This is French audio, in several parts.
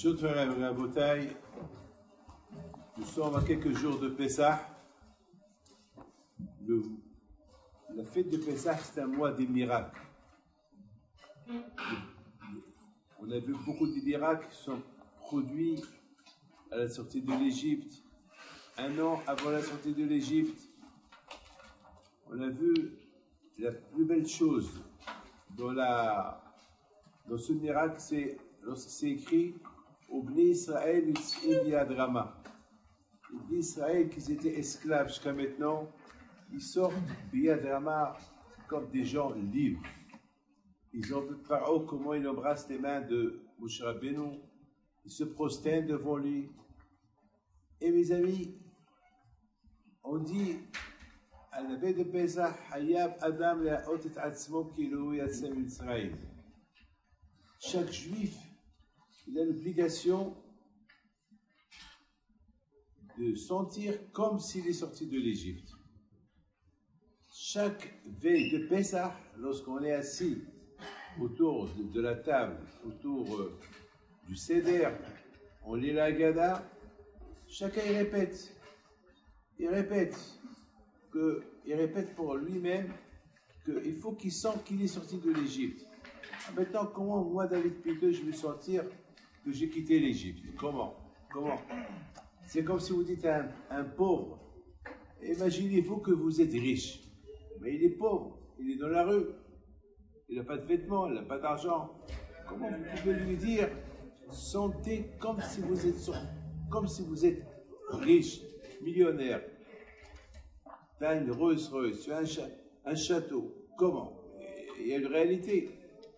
Breshut Rabotai, nous sommes à quelques jours de Pessah. La fête de Pessah, c'est un mois des miracles. On a vu beaucoup de miracles qui sont produits à la sortie de l'Égypte. Un an avant la sortie de l'Égypte, on a vu la plus belle chose dans ce miracle, c'est lorsque c'est écrit au Bnei Israël Biadrama. Les Bnei Israël qui étaient esclaves jusqu'à maintenant, ils sortent Biadrama comme des gens libres. Ils ont vu Pharaon comment il embrasse les mains de Moshe Rabbeinu, ils se prosternent devant lui. Et mes amis, on dit à la veille de Pesach, Hayab Adam le'aot et atzmo kilu yatsa mitzrayim. Chaque juif, il a l'obligation de sentir comme s'il est sorti de l'Égypte. Chaque veille de Pesach, lorsqu'on est assis autour de la table, autour du Seder, on lit la Haggadah, chacun il répète pour lui-même qu'il faut qu'il sente qu'il est sorti de l'Égypte. Maintenant, comment moi, David Piteux, je vais sentir que j'ai quitté l'Égypte? Comment? C'est comme si vous dites à un pauvre, imaginez-vous que vous êtes riche, mais il est pauvre, il est dans la rue, il n'a pas de vêtements, il n'a pas d'argent. Comment vous pouvez lui dire, sentez comme si vous êtes riche, millionnaire, tu as une Rolls-Royce, tu as un château? Comment? Il y a une réalité.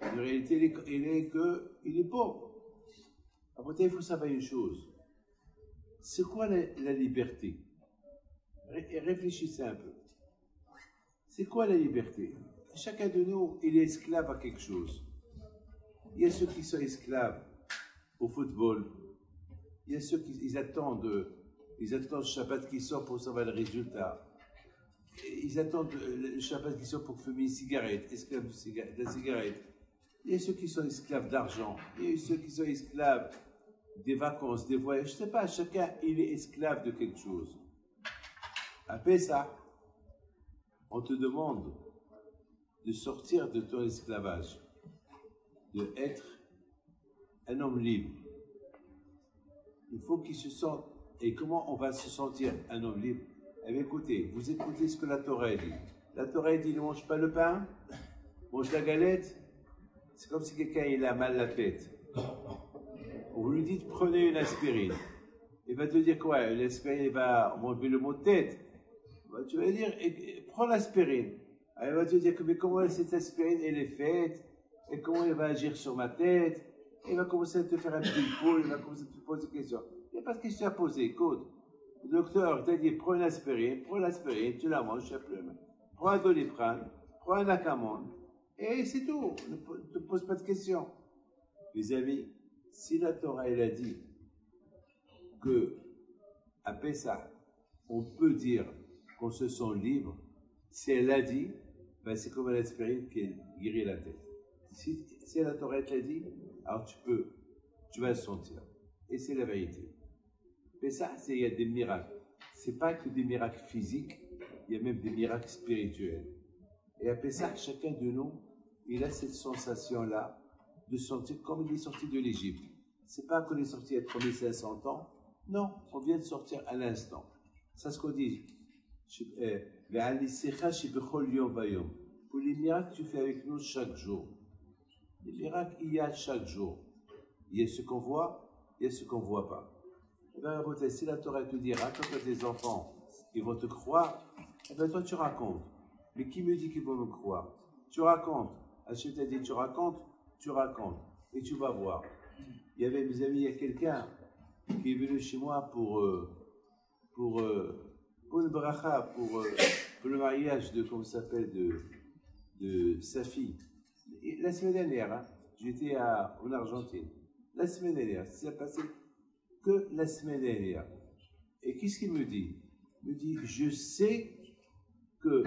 La réalité, il est qu'il est pauvre. Après, il faut savoir une chose. C'est quoi la liberté? Réfléchissez un peu. C'est quoi la liberté? Chacun de nous, il est esclave à quelque chose. Il y a ceux qui sont esclaves au football. Il y a ceux qui attendent le Shabbat qui sort pour savoir le résultat. Ils attendent le Shabbat qui sort pour fumer une cigarette, esclaves de la cigarette. Il y a ceux qui sont esclaves d'argent. Il y a ceux qui sont esclaves des vacances, des voyages. Je ne sais pas, chacun, il est esclave de quelque chose. Après ça, on te demande de sortir de ton esclavage, d'être un homme libre. Il faut qu'il se sente. Et comment on va se sentir un homme libre? Eh bien, écoutez, vous écoutez ce que la Torah dit. La Torah dit, ne mange pas le pain, mange la galette. C'est comme si quelqu'un il a mal la tête. Vous lui dites, prenez une aspirine. Il va te dire quoi? L'aspirine, il va m'enlever le mot de tête. Tu vas dire, prends l'aspirine. Il va te dire, mais comment cette aspirine, elle est faite? Et comment elle va agir sur ma tête? Il va commencer à te faire un petit coup, il va commencer à te poser des questions. Il n'y a pas de question à poser, écoute. Le docteur t'a dit, prends l'aspirine, tu la manges, prends un Doliprane, prends un Acamon, et c'est tout. Ne te pose pas de questions. Les amis, si la Torah, elle a dit que, à Pessah, on peut dire qu'on se sent libre, si elle l'a dit, ben c'est comme l'aspirine qui guérit la tête. Si la Torah te l'a dit, alors tu vas le sentir. Et c'est la vérité. Mais ça, il y a des miracles. Ce n'est pas que des miracles physiques, il y a même des miracles spirituels. Et après ça, chacun de nous, il a cette sensation-là de sentir comme il est sorti de l'Égypte. Ce n'est pas qu'on est sorti il y a 3500 ans, non, on vient de sortir à l'instant. C'est ce qu'on dit. Pour les miracles que tu fais avec nous chaque jour. Les miracles, il y a chaque jour. Il y a ce qu'on voit, il y a ce qu'on ne voit pas. Eh bien, si la Torah te dit, raconte à tes enfants, ils vont te croire, eh bien, toi, tu racontes. Mais qui me dit qu'ils vont me croire? Tu racontes. Hachem t'a dit, tu racontes, et tu vas voir. Il y avait, mes amis, il y a quelqu'un qui est venu chez moi pour une bracha, pour le mariage de, comment ça s'appelle, de sa fille. Et la semaine dernière, hein, j'étais en Argentine. La semaine dernière, ça s'est passé que la semaine dernière. Et qu'est-ce qu'il me dit? Il me dit, je sais que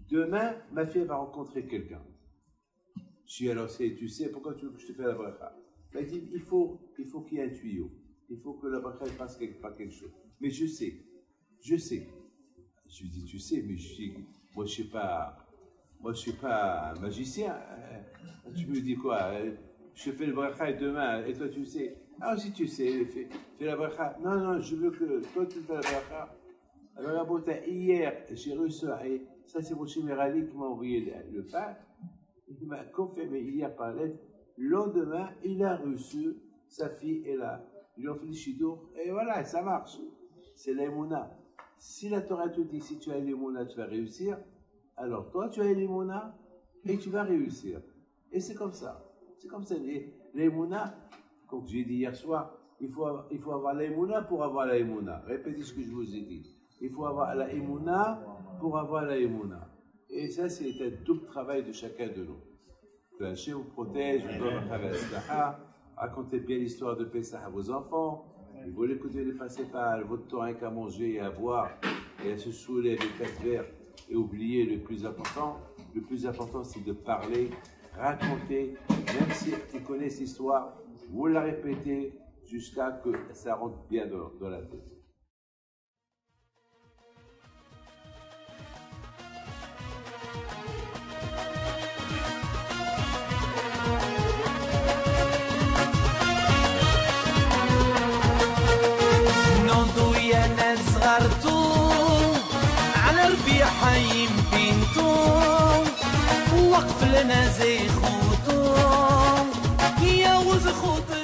demain, ma fille va rencontrer quelqu'un. Je dis, alors, tu sais, pourquoi tu veux que je te fasse la bracha? Il dit, il faut qu'il y ait un tuyau. Il faut que la bracha passe par quelque chose. Mais je sais. Je lui dis, tu sais, mais moi, je ne suis pas un magicien. Tu me dis quoi? Je fais le bracha demain, et toi, tu sais. Ah, si tu sais, fais la bracha. Non, je veux que toi, tu fais la bracha. Alors, la beauté, hier, j'ai reçu, et ça, c'est mon Merali qui m'a envoyé le pain. Il m'a confirmé hier par lettre. Le lendemain, il a reçu sa fille, et là, ils lui ont fait le shidour, et voilà, ça marche. C'est l'aïmouna. Si la Torah te dit, si tu as l'aïmouna, tu vas réussir, alors toi, tu as l'aïmouna, et tu vas réussir. Et c'est comme ça. C'est comme ça. L'aïmouna, comme j'ai dit hier soir, il faut avoir l'aïmouna pour avoir l'aïmouna. Répétez ce que je vous ai dit. Il faut avoir l'aïmouna pour avoir l'aïmouna. Et ça, c'est un double travail de chacun de nous. Que Hachem vous protège, vous donne la racontez bien l'histoire de Pessah à vos enfants. Ils veulent écouter les passer-pas, votre temps qu'à manger et à boire et à se saouler avec 4 verres et oublier le plus important. Le plus important, c'est de parler, raconter, même si tu connais cette histoire, vous la répétez jusqu'à que ça rentre bien dans la tête. صغرتو على ربيع يمكنتو وقف لنا زي خوتو يا وز خوتو